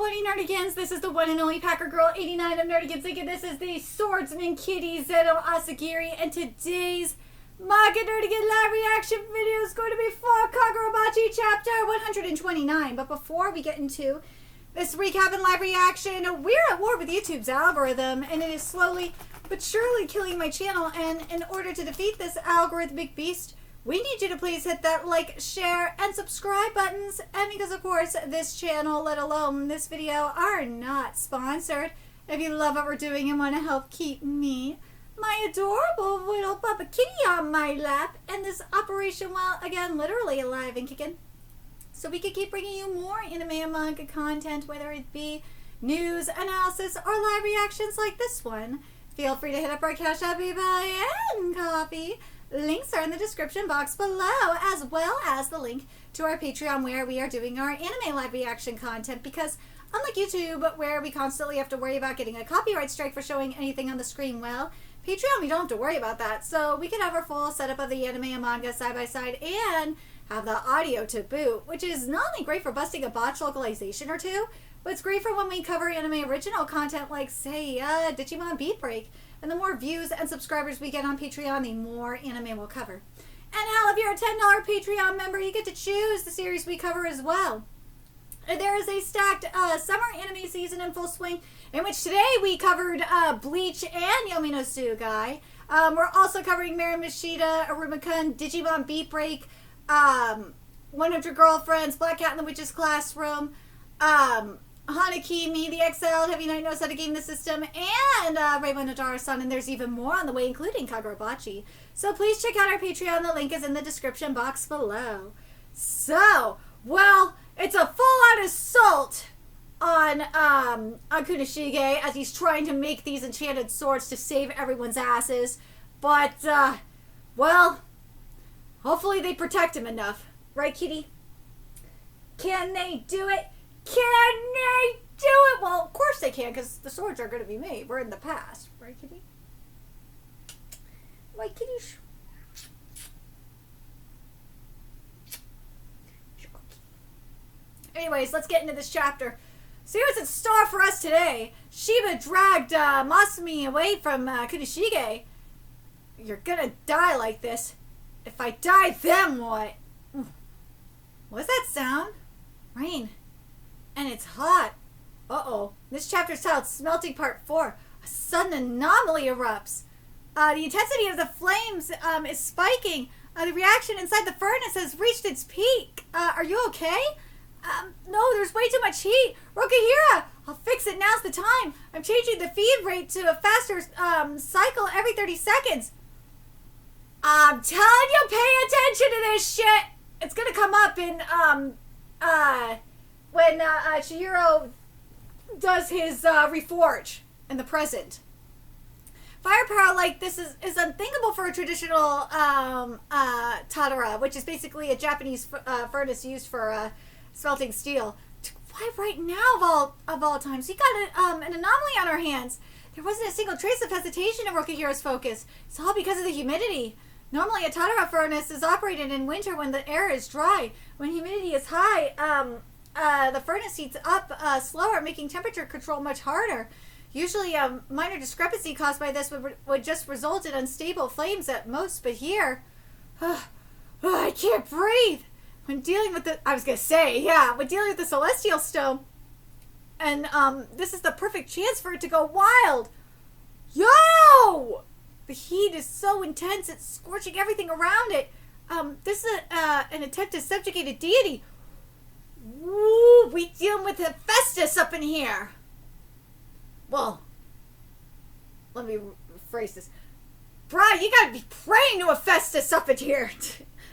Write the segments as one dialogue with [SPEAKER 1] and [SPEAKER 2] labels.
[SPEAKER 1] 20 Nerdigans. This is the one and only Packer Girl 89 of Nerdigans, and this is the Swordsman Kitty Zeno Asagiri, and today's Manga Nerdigan live reaction video is going to be for Kagurabachi chapter 129. But before we get into this recap and live reaction, we're at war with YouTube's algorithm, and it is slowly but surely killing my channel. And in order to defeat this algorithmic beast, we need you to please hit that like, share, and subscribe buttons. And because, of course, this channel, let alone this video, are not sponsored. If you love what we're doing and want to help keep me, my adorable little Papa Kitty on my lap, and this operation, well, again, literally alive and kicking, so we can keep bringing you more anime and manga content, whether it be news, analysis, or live reactions like this one. Feel free to hit up our Cash App, PayPal, and Coffee. Links are in the description box below, as well as the link to our Patreon, where we are doing our anime live reaction content, because unlike YouTube, where we constantly have to worry about getting a copyright strike for showing anything on the screen, well, Patreon, we don't have to worry about that. So we can have our full setup of the anime and manga side by side and have the audio to boot, which is not only great for busting a botch localization or two, but it's great for when we cover anime original content like, say, Digimon Beat Break. And the more views and subscribers we get on Patreon, the more anime we'll cover. And hell, if you're a $10 Patreon member, you get to choose the series we cover as well. There is a stacked summer anime season in full swing, in which today we covered Bleach and Yomi no Tsugai. We're also covering Mary Mishita, Aruma-kun, Digimon Beat Break, 100 Girlfriends, Black Cat in the Witch's Classroom, Hanakimi, The Exiled, Heavy Night Knows How to Game the System, and Rainbow Nadara-san, and there's even more on the way, including Kagurabachi. So please check out our Patreon. The link is in the description box below. So, well, it's a full-on assault on Kunishige as he's trying to make these enchanted swords to save everyone's asses. But, well, hopefully they protect him enough. Right, Kitty? Can they do it? Can they do it? Well, of course they can, because the swords are going to be made. We're in the past. Right, Kitty? Right, Kitty? Anyways, let's get into this chapter. See what's in store for us today. Shiba dragged Masumi away from Kunishige. You're gonna die like this. If I die, then what? What's that sound? Rain. And it's hot. Uh-oh. This chapter's titled Smelting Part 4. A sudden anomaly erupts. The intensity of the flames is spiking. The reaction inside the furnace has reached its peak. Are you okay? No, there's way too much heat. Rokahira, I'll fix it. Now's the time. I'm changing the feed rate to a faster cycle every 30 seconds. I'm telling you, pay attention to this shit. It's gonna come up in, when Chihiro does his reforge in the present. Firepower like this is unthinkable for a traditional TATARA, which is basically a Japanese furnace used for smelting steel. Why right now of all times? We got an anomaly on our hands. There wasn't a single trace of hesitation in Rokahira's focus. It's all because of the humidity. Normally a TATARA furnace is operated in winter when the air is dry. When humidity is high, the furnace heats up slower, making temperature control much harder. Usually a minor discrepancy caused by this would just result in unstable flames at most, but here, I can't breathe. When dealing with when dealing with the Celestial Stone, and this is the perfect chance for it to go wild. Yo! The heat is so intense, it's scorching everything around it. This is an attempt to subjugate a deity. Woo! We dealing with Hephaestus up in here. Well, let me rephrase this. Bruh, you gotta be praying to Hephaestus up in here.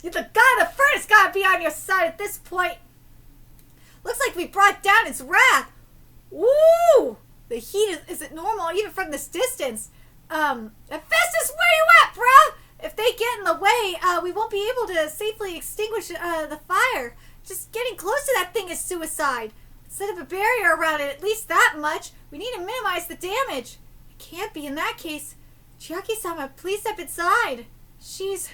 [SPEAKER 1] The god of the furnace gotta be on your side at this point. Looks like we brought down its wrath. Woo! The heat isn't normal, even from this distance. Hephaestus, where you at, bruh? If they get in the way, we won't be able to safely extinguish the fire. Just getting close to that thing is suicide. Let's set up a barrier around it, at least that much. We need to minimize the damage. It can't be in that case. Chiaki-sama, please step inside. She's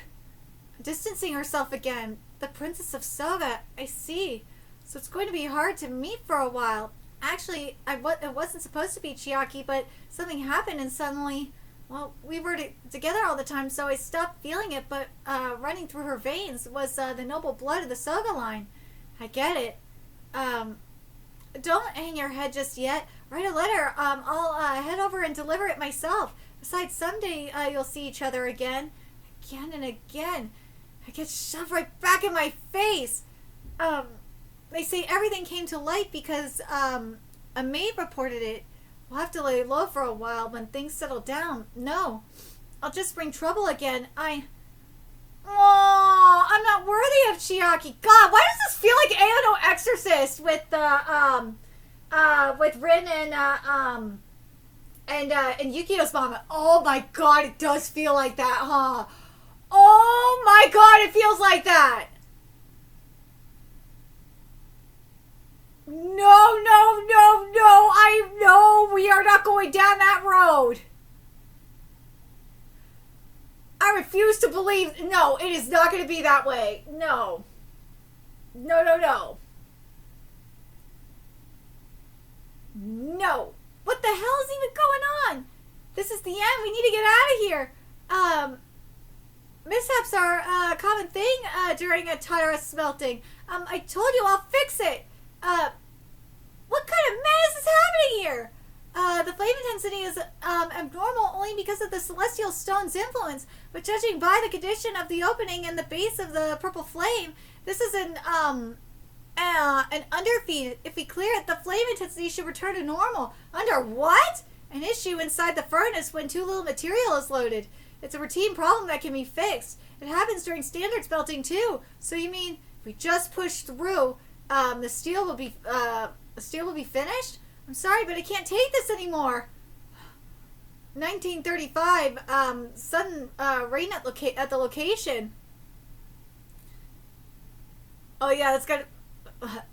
[SPEAKER 1] distancing herself again. The Princess of Soga, I see. So it's going to be hard to meet for a while. Actually, it wasn't supposed to be Chiaki, but something happened and suddenly, well, we were together all the time, so I stopped feeling it, but running through her veins was the noble blood of the Soga line. I get it. Don't hang your head just yet. Write a letter. I'll head over and deliver it myself. Besides, someday you'll see each other again. Again and again. I get shoved right back in my face. They say everything came to light because a maid reported it. We'll have to lay low for a while when things settle down. No, I'll just bring trouble again. Oh, I'm not worthy of Chiaki. God, why does this feel like Aono Exorcist with with Rin and Yukio's mama? Oh my God, it does feel like that, huh? Oh my God, it feels like that. No, no, no, no. I know we are not going down that road. I refuse to believe. No, it is not going to be that way. No. No, no, no. No. What the hell is even going on? This is the end. We need to get out of here. Mishaps are a common thing during a TATARA smelting. I told you I'll fix it. What kind of madness is happening here? The flame intensity is abnormal only because of the celestial stone's influence, but judging by the condition of the opening and the base of the purple flame, this is an underfeed. If we clear it, the flame intensity should return to normal. Under what? An issue inside the furnace when too little material is loaded. It's a routine problem that can be fixed. It happens during standard smelting too. So you mean if we just push through, the steel will be finished? I'm sorry, but I can't take this anymore. 1935, sudden rain at the location. Oh yeah, that's got.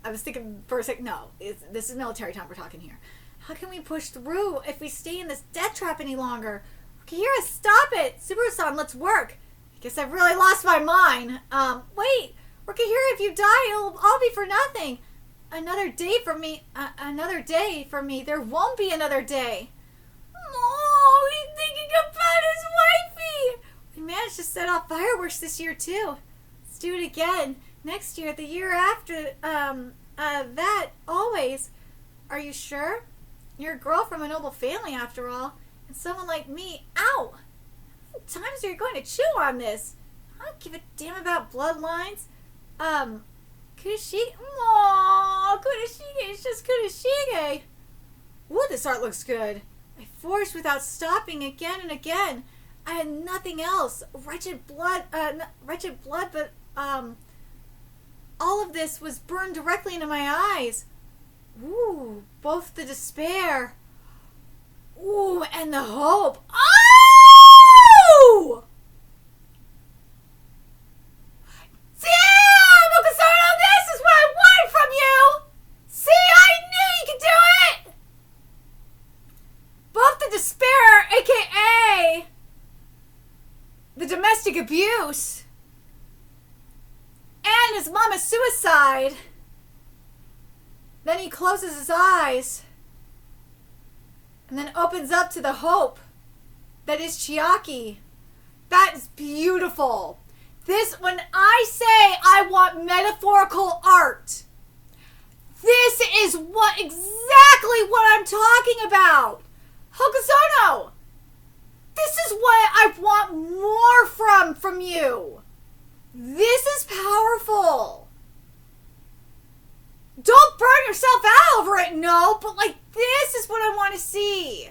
[SPEAKER 1] I was thinking for a second. No, this is military time. We're talking here. How can we push through if we stay in this death trap any longer? Kira, stop it! Subaru-san, let's work. I guess I've really lost my mind. Wait, Rukahira, if you die, it'll all be for nothing. Another day for me. Another day for me. There won't be another day. Oh, he's thinking about his wifey. We managed to set off fireworks this year too. Let's do it again. Next year, the year after, that, always. Are you sure? You're a girl from a noble family after all. And someone like me, ow! How many times are you going to chew on this? I don't give a damn about bloodlines. Kurashige. Aww, Kurashige is just Kurashige. Ooh, this art looks good. I forged without stopping again and again. I had nothing else. Wretched blood, but, all of this was burned directly into my eyes. Ooh, both the despair. Ooh, and the hope. Oh! Damn, Okasono, this is what I wanted from you! See, I knew you could do it! Both the despair, aka the domestic abuse, and his mama's suicide. Then he closes his eyes and then opens up to the hope that is Chiaki. That is beautiful. This, when I say I want metaphorical art, this is exactly what I'm talking about. Hokusono, this is what I want more from you. This is powerful. Don't burn yourself out over it, no, but like this is what I want to see.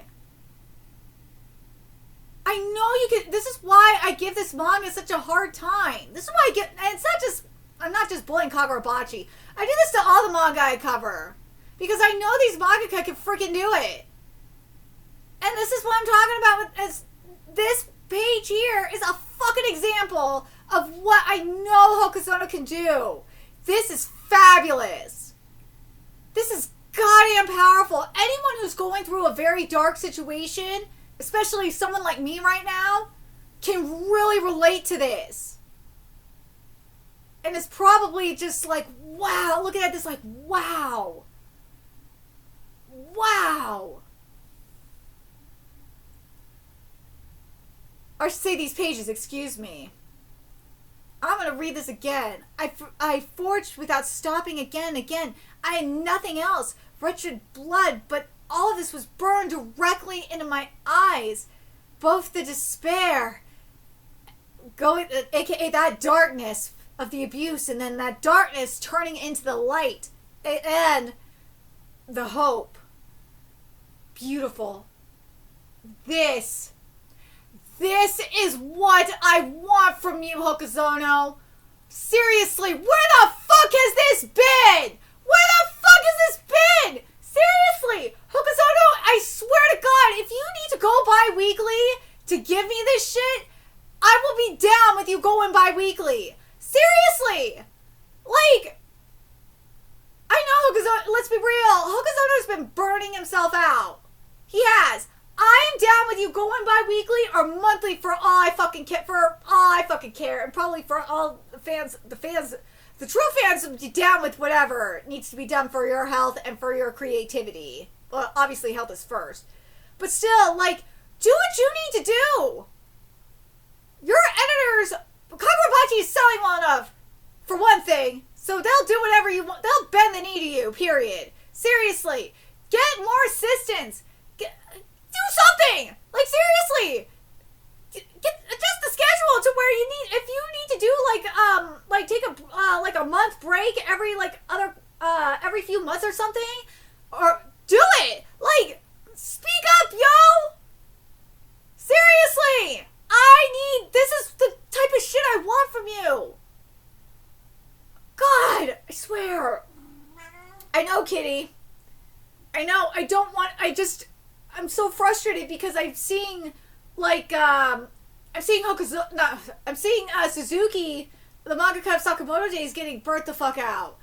[SPEAKER 1] I know you can. This is why I give this manga such a hard time. This is why I get. And it's not just. I'm not just bullying Kagurabachi. I do this to all the manga I cover because I know these mangaka can freaking do it. And this is what I'm talking about. As this page here is a fucking example of what I know Hokusono can do. This is fabulous. This is goddamn powerful. Anyone who's going through a very dark situation, especially someone like me right now, can really relate to this. And it's probably just like, wow, looking at this like, wow. or say these pages, excuse me. I'm gonna read this again. I forged without stopping again and again. I had nothing else. Wretched blood, but all of this was burned directly into my eyes. Both the despair, aka that darkness of the abuse, and then that darkness turning into the light, and the hope. Beautiful. This is what I want from you, Hokuzono. Seriously, where the fuck has this been? Where the fuck has this been? Seriously, Hokuzono, I swear to God, if you need to go bi-weekly to give me this shit, I will be down with you going bi-weekly. Seriously. Like, I know Hokuzono, let's be real, Hokuzono's been burning himself out. He has. I am down with you going bi-weekly or monthly for all I fucking care, and probably for all the fans, the true fans will be down with whatever needs to be done for your health and for your creativity. Well, obviously health is first. But still, like, do what you need to do. Your editors, Kagurabachi is selling well enough, for one thing, so they'll do whatever you want. They'll bend the knee to you, period. Seriously. Get more assistance. Do something! Like, seriously! Adjust the schedule to where you need, if you need to do, take a month break every few months or something, or do it! Like, speak up, yo! Seriously! This is the type of shit I want from you! God, I swear. I know, Kitty. I know, I'm so frustrated because I'm seeing, Suzuki, the mangaka of Sakamoto Days, getting burnt the fuck out.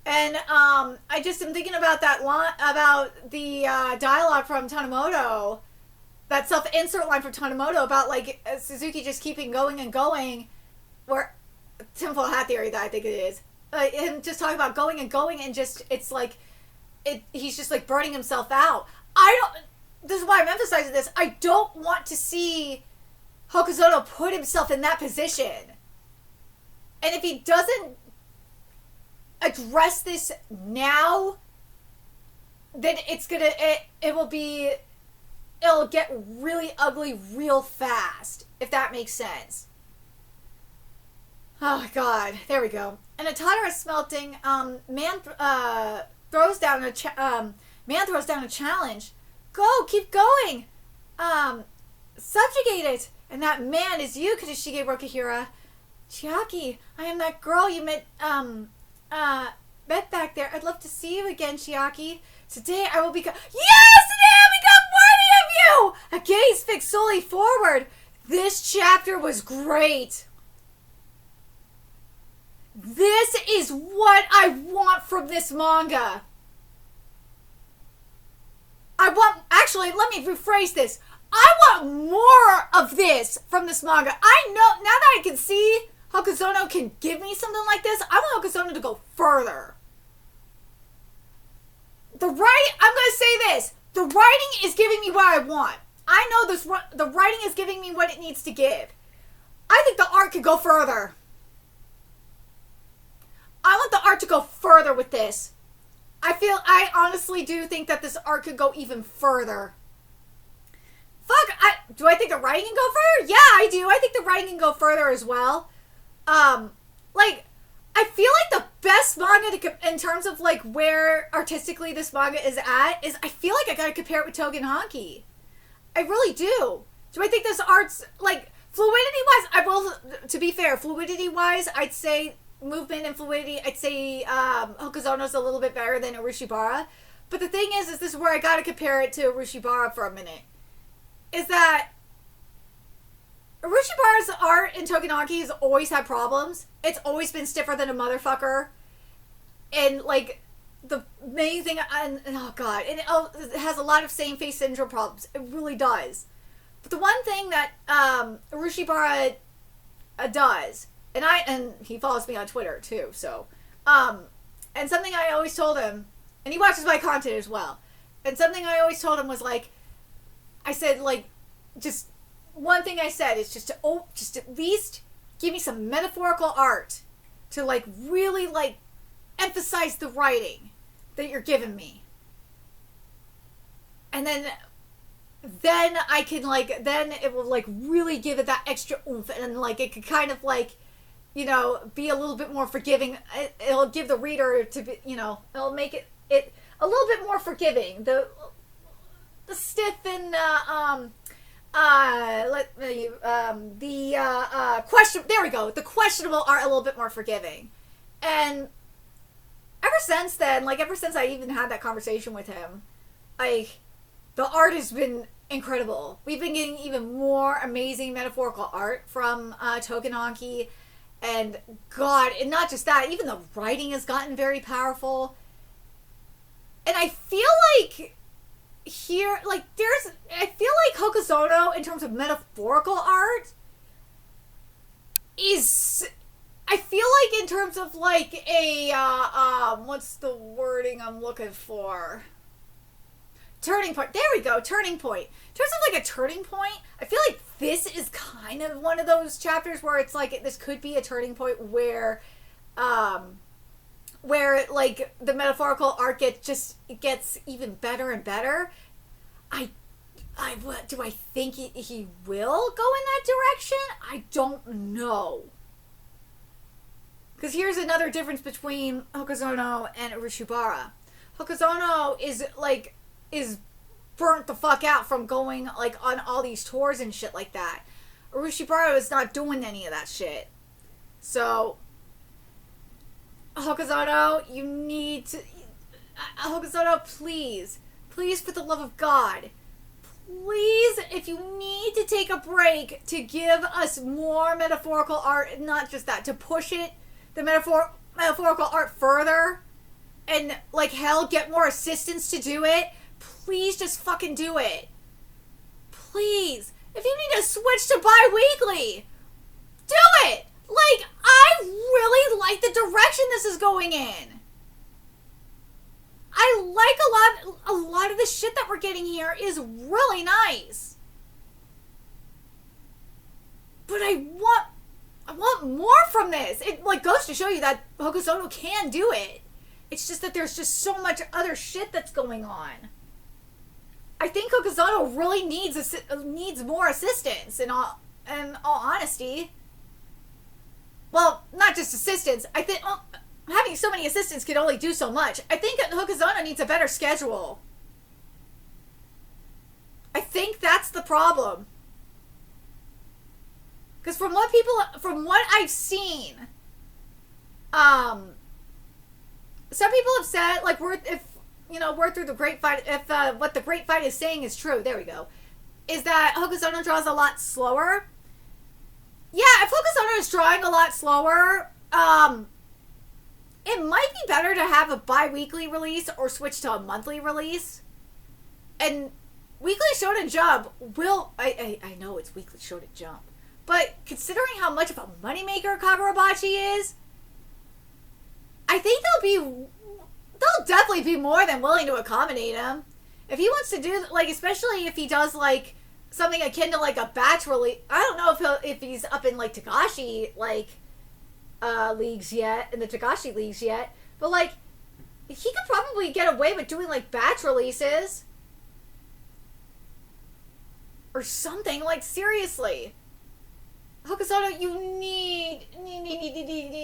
[SPEAKER 1] And, I just am thinking about about the, dialogue from Tanimoto, that self-insert line from Tanimoto about, Suzuki just keeping going and going, where, tinfoil hat theory that I think it is, him just talking about going and going and just, it's like, he's just, burning himself out. This is why I'm emphasizing this. I don't want to see Hokuzono put himself in that position. And if he doesn't address this now, then it'll get really ugly real fast, if that makes sense. Oh God, there we go. And a TATARA smelting, man throws down a challenge. Go, keep going. Subjugate it. And that man is you, Katashige Rokihira. Chiaki, I am that girl you met back there. I'd love to see you again, Chiaki. Today I will become... Yes! Today I'll become worthy of you! A gaze fixed solely forward. This chapter was great. This is what I want from this manga. Actually, let me rephrase this. I want more of this from this manga. I know, now that I can see Hokuzono can give me something like this, I want Hokuzono to go further. I'm going to say this. The writing is giving me what I want. I know the writing is giving me what it needs to give. I think the art could go further. I want the art to go further with this. I honestly do think that this art could go even further. Do I think the writing can go further? Yeah, I do. I think the writing can go further as well. I feel like the best manga in terms of where artistically this manga is at is I feel like I gotta compare it with Togen Hanki. I really do. Do I think this art's fluidity-wise? To be fair, fluidity-wise, I'd say movement and fluidity, I'd say Hokuzono's a little bit better than Urushibara. But the thing is this is where I gotta compare it to Urushibara for a minute. Is that Urushibara's art in Togenaki has always had problems. It's always been stiffer than a motherfucker. And, the main thing, oh god, and it has a lot of same face syndrome problems. It really does. But the one thing that Urushibara does, and he follows me on Twitter too, so, and something I always told him, and he watches my content as well, and something I always told him was I said, just one thing I said is just to just at least give me some metaphorical art to like really like emphasize the writing that you're giving me. And then I can like, then it will like really give it that extra oomph, and like it could kind of like, you know, be a little bit more forgiving. It'll give the reader to be, you know, it'll make it a little bit more forgiving. The stiff and question, there we go, the questionable are a little bit more forgiving. And ever since then, like ever since I even had that conversation with him, like the art has been incredible. We've been getting even more amazing metaphorical art from Togenaki, and God, and not just that, even the writing has gotten very powerful. And I feel like here, like I feel like Hokuzono in terms of metaphorical art is, I feel like in terms of like a what's the wording I'm looking for? Turning point. There we go. Turning point. In terms of like a turning point, I feel like this is kind of one of those chapters where it's like this could be a turning point where like the metaphorical art gets even better and better. What do I think he will go in that direction? I don't know. Because here's another difference between Hokuzono and Urushibara. Hokuzono is burnt the fuck out from going like on all these tours and shit like that. Urushibara is not doing any of that shit. So Hokuzono, you need to, Hokuzono, please for the love of God, please, if you need to take a break to give us more metaphorical art, not just that, to push it, the metaphorical art further, and like hell, get more assistants to do it, please just fucking do it. Please. If you need to switch to bi-weekly, do it. Like, I really like the direction this is going in. I like a lot of the shit that we're getting here is really nice. But I want more from this. It like goes to show you that Hokuzono can do it. It's just that there's just so much other shit that's going on. I think Hokuzono really needs more assistance in all honesty. Well, not just assistance. I think having so many assistants can only do so much. I think Hokuzono needs a better schedule. I think that's the problem. Because from what I've seen, some people have said, like, word through the grapevine, if what the grapevine is saying is true, there we go, is that Hokuzono draws a lot slower. Yeah, if Hokuzono is drawing a lot slower, it might be better to have a bi-weekly release or switch to a monthly release. And Weekly Shonen Jump will, I know it's Weekly Shonen Jump, but considering how much of a moneymaker Kagurabachi is, I think they'll definitely be more than willing to accommodate him. If he wants to do, like, especially if he does, like, something akin to, like, a batch release. I don't know if he's up in, like, Tagashi, like, leagues yet, in the Tagashi leagues yet, but, like, he could probably get away with doing, like, batch releases. Or something, like, seriously. Hokuzono, you need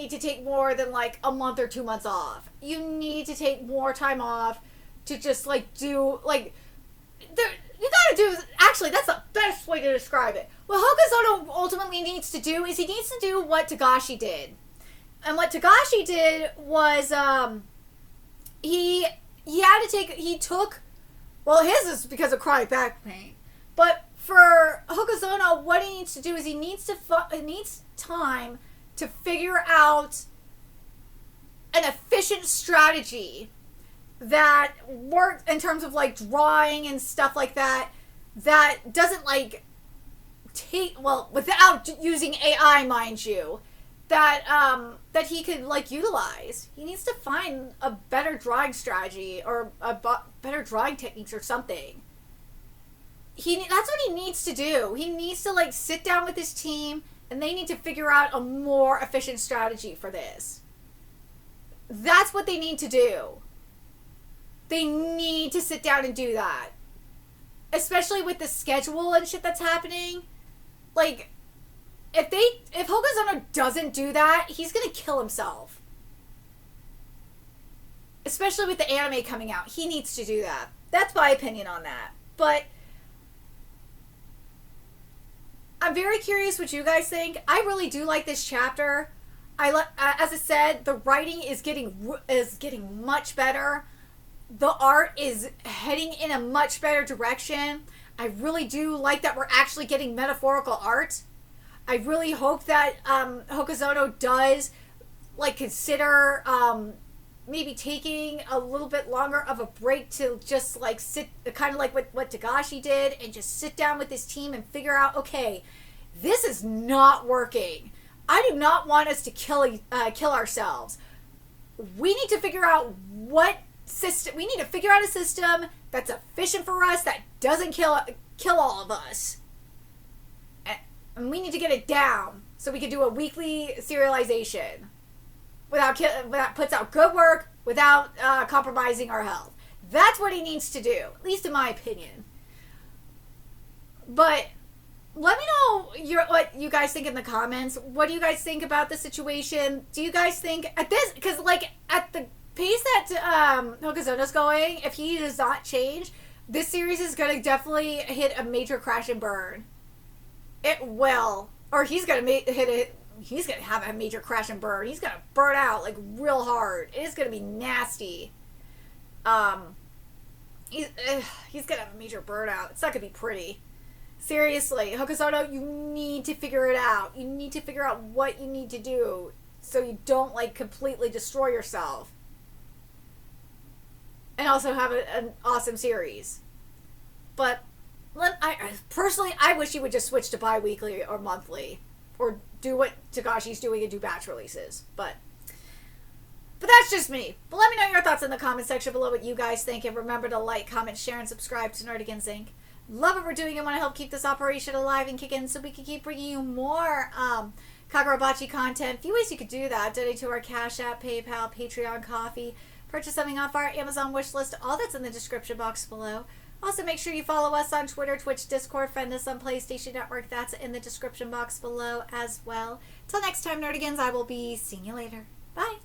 [SPEAKER 1] to take more than, like, a month or 2 months off. You need to take more time off to just, like, do, like, you gotta do, actually, that's the best way to describe it. What Hokuzono ultimately needs to do is he needs to do what Tagashi did. And what Tagashi did was, he took, well, his is because of chronic back pain, but for Hokuzono, what he needs to do is he needs time to figure out an efficient strategy that works in terms of, like, drawing and stuff like that, that doesn't, like, without using AI, mind you, that he could, like, utilize. He needs to find a better drawing strategy or better drawing techniques or something. that's what he needs to do. He needs to like sit down with his team and they need to figure out a more efficient strategy for this. That's what they need to do. They need to sit down and do that. Especially with the schedule and shit that's happening. Like, if Hokuzono doesn't do that, he's gonna kill himself. Especially with the anime coming out. He needs to do that. That's my opinion on that. But I'm very curious what you guys think. I really do like this chapter. As I said, the writing is getting much better. The art is heading in a much better direction. I really do like that we're actually getting metaphorical art. I really hope that Hokuzono does like consider maybe taking a little bit longer of a break to just like sit, kind of like what Togashi did, and just sit down with his team and figure out, okay, this is not working. I do not want us to kill ourselves. We need to figure out what system. We need to figure out a system that's efficient for us, that doesn't kill all of us, and we need to get it down so we can do a weekly serialization without puts out good work without compromising our health. That's what he needs to do, at least in my opinion. But let me know what you guys think in the comments. What do you guys think about the situation? Do you guys think at this, because like at the pace that Hokuzono's going, if he does not change, this series is going to definitely hit a major crash and burn. It will. Or he's going to he's going to have a major crash and burn. He's going to burn out like real hard. It is going to be nasty. He's going to have a major burnout. It's not going to be pretty. Seriously, Hokuzono, you need to figure it out. You need to figure out what you need to do so you don't like completely destroy yourself. And also have an awesome series. But personally, I wish you would just switch to bi-weekly or monthly. Or do what Togashi's doing and do batch releases. But that's just me. But let me know your thoughts in the comment section below, what you guys think. And remember to like, comment, share, and subscribe to Nerdigans Inc. Love what we're doing and want to help keep this operation alive and kicking so we can keep bringing you more Kagurabachi content. A few ways you could do that. Donate to our Cash App, PayPal, Patreon, Coffee. Purchase something off our Amazon wish list. All that's in the description box below. Also, make sure you follow us on Twitter, Twitch, Discord, friend us on PlayStation Network. That's in the description box below as well. Till next time, Nerdigans, I will be seeing you later. Bye.